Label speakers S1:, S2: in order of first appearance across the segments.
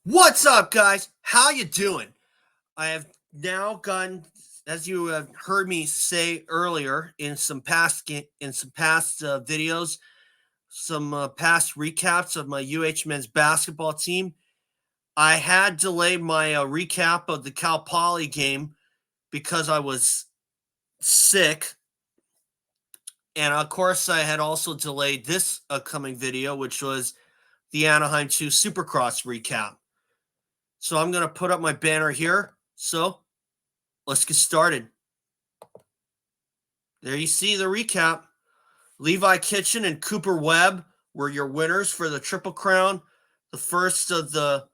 S1: What's up, guys? How you doing? I have now gotten, as you have heard me say earlier in some past videos, some past recaps of my UH men's basketball team. I had delayed my recap of the Cal Poly game because I was sick, and of course, I had also delayed this upcoming video, which was the Anaheim 2 Supercross recap. So I'm going to put up my banner here. So let's get started. There you see the recap. Levi Kitchen and Cooper Webb were your winners for the Triple Crown, the first of the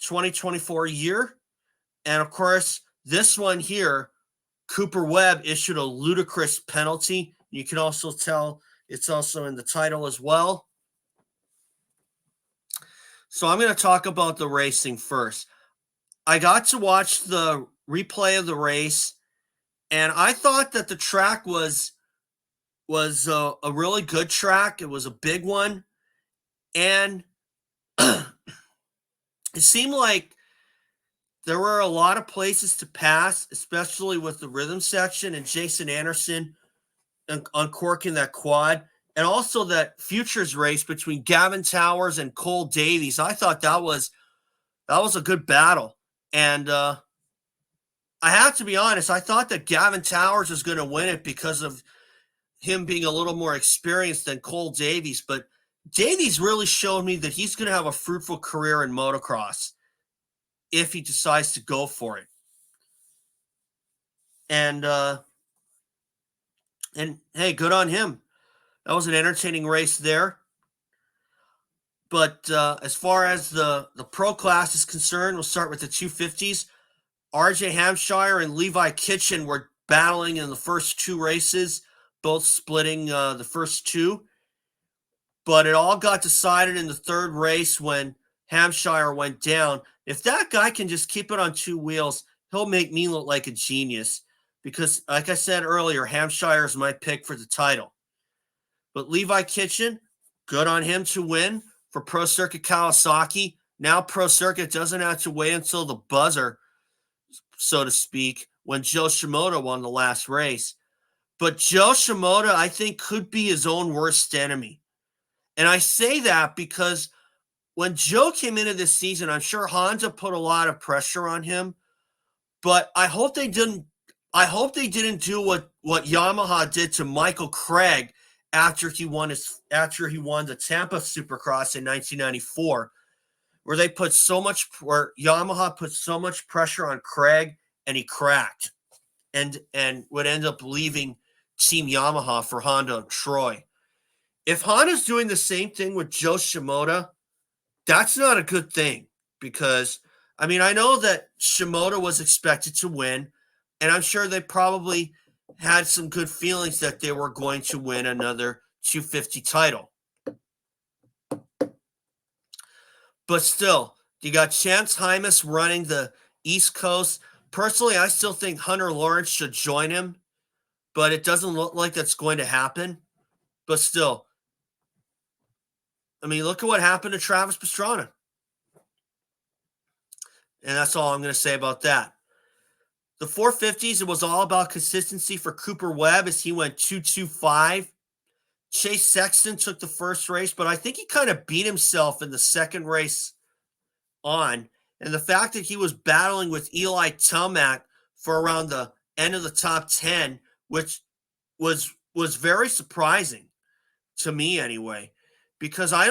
S1: 2024 year. And of course, this one here, Cooper Webb issued a ludicrous penalty. You can also tell it's also in the title as well. So I'm going to talk about the racing first. I got to watch the replay of the race, and I thought that the track was a really good track. It was a big one, and it seemed like there were a lot of places to pass, especially with the rhythm section and Jason Anderson uncorking that quad, and also that futures race between Gavin Towers and Cole Davies. I thought that was a good battle, and I have to be honest. I thought that Gavin Towers was going to win it because of him being a little more experienced than Cole Davies, but Davies really showed me that he's going to have a fruitful career in motocross if he decides to go for it. And hey, good on him. That was an entertaining race there. But as far as the pro class is concerned, we'll start with the 250s. RJ Hampshire and Levi Kitchen were battling in the first two races, both splitting the first two. But it all got decided in the third race when Hampshire went down. If that guy can just keep it on two wheels, he'll make me look like a genius. Because, like I said earlier, Hampshire is my pick for the title. But Levi Kitchen, good on him to win for Pro Circuit Kawasaki. Now Pro Circuit doesn't have to wait until the buzzer, so to speak, when Jo Shimoda won the last race. But Jo Shimoda, I think, could be his own worst enemy. And I say that because when Joe came into this season, I'm sure Honda put a lot of pressure on him. But I hope they didn't do what Yamaha did to Michael Craig after he won the Tampa Supercross in 1994, where Yamaha put so much pressure on Craig and he cracked and would end up leaving Team Yamaha for Honda and Troy. If Honda's doing the same thing with Jo Shimoda, that's not a good thing because, I mean, I know that Shimoda was expected to win, and I'm sure they probably had some good feelings that they were going to win another 250 title. But still, you got Chance Hymas running the East Coast. Personally, I still think Hunter Lawrence should join him, but it doesn't look like that's going to happen. But still, I mean, look at what happened to Travis Pastrana. And that's all I'm going to say about that. The 450s, it was all about consistency for Cooper Webb as he went 2.25. Chase Sexton took the first race, but I think he kind of beat himself in the second race on. And the fact that he was battling with Eli Tomac for around the end of the top 10, which was very surprising to me anyway. Because I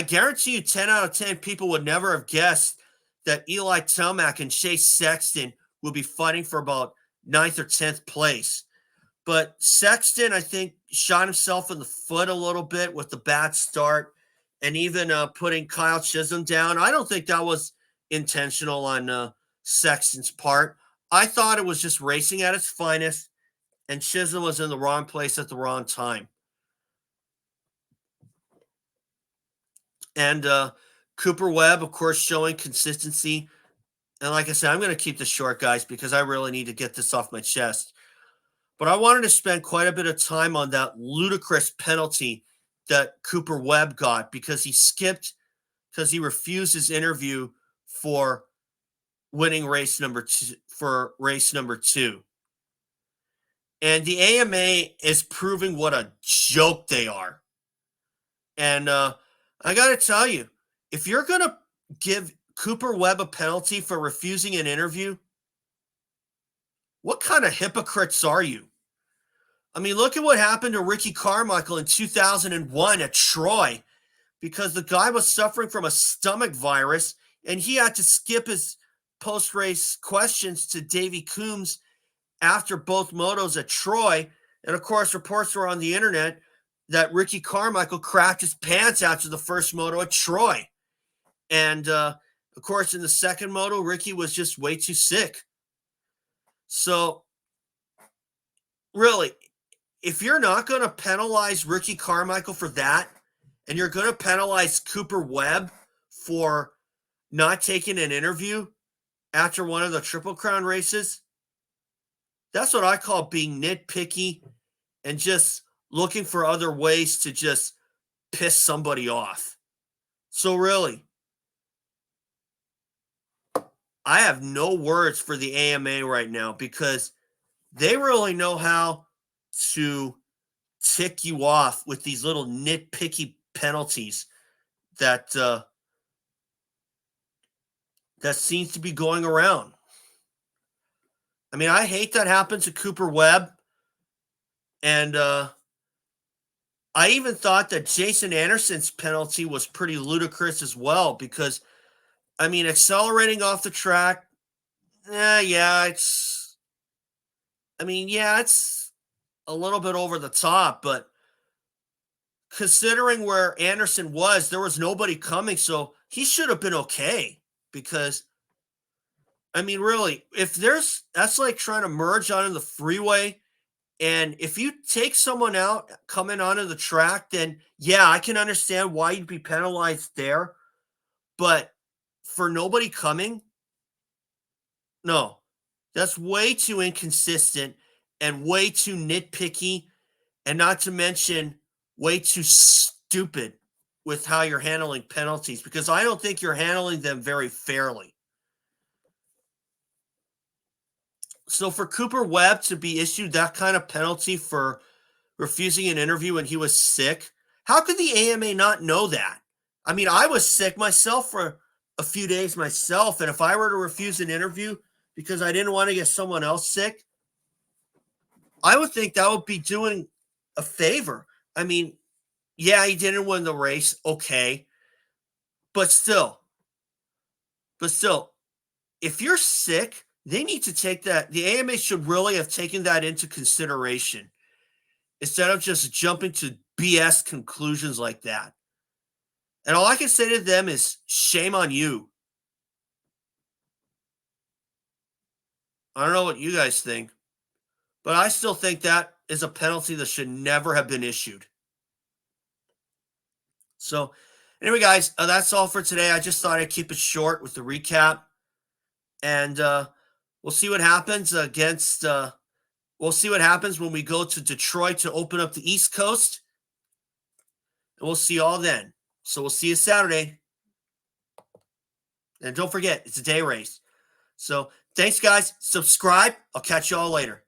S1: guarantee you 10 out of 10 people would never have guessed that Eli Tomac and Chase Sexton would be fighting for about 9th or 10th place. But Sexton, I think, shot himself in the foot a little bit with the bad start and even putting Kyle Chisholm down. I don't think that was intentional on Sexton's part. I thought it was just racing at its finest, and Chisholm was in the wrong place at the wrong time. And Cooper Webb, of course, showing consistency. And like I said, I'm going to keep this short, guys, because I really need to get this off my chest. But I wanted to spend quite a bit of time on that ludicrous penalty that Cooper Webb got because he refused his interview for winning race number two. And the AMA is proving what a joke they are. And I got to tell you, if you're going to give Cooper Webb a penalty for refusing an interview, what kind of hypocrites are you? I mean, look at what happened to Ricky Carmichael in 2001 at Troy, because the guy was suffering from a stomach virus and he had to skip his post-race questions to Davey Coombs after both motos at Troy. And of course, reports were on the internet that Ricky Carmichael cracked his pants after the first moto at Troy. And of course, in the second moto, Ricky was just way too sick. So really, if you're not going to penalize Ricky Carmichael for that, and you're going to penalize Cooper Webb for not taking an interview after one of the Triple Crown races, that's what I call being nitpicky and just looking for other ways to just piss somebody off. So really, I have no words for the AMA right now, because they really know how to tick you off with these little nitpicky penalties that that seems to be going around. I mean, I hate that happened to Cooper Webb. And I even thought that Jason Anderson's penalty was pretty ludicrous as well, because, I mean, accelerating off the track, it's a little bit over the top, but considering where Anderson was, there was nobody coming, so he should have been okay. Because, I mean, really, that's like trying to merge onto the freeway, and if you take someone out coming onto the track, then yeah, I can understand why you'd be penalized there. But for nobody coming, no, that's way too inconsistent and way too nitpicky, and not to mention way too stupid with how you're handling penalties, because I don't think you're handling them very fairly. So for Cooper Webb to be issued that kind of penalty for refusing an interview when he was sick, how could the AMA not know that? I mean, I was sick myself for a few days myself, and if I were to refuse an interview because I didn't want to get someone else sick, I would think that would be doing a favor. I mean, yeah, he didn't win the race, okay. But still, if you're sick, they need to take that. The AMA should really have taken that into consideration instead of just jumping to BS conclusions like that. And all I can say to them is shame on you. I don't know what you guys think, but I still think that is a penalty that should never have been issued. So anyway, guys, that's all for today. I just thought I'd keep it short with the recap. And we'll see what happens we'll see what happens when we go to Detroit to open up the East Coast. And we'll see you all then. So we'll see you Saturday. And don't forget, it's a day race. So thanks, guys. Subscribe. I'll catch you all later.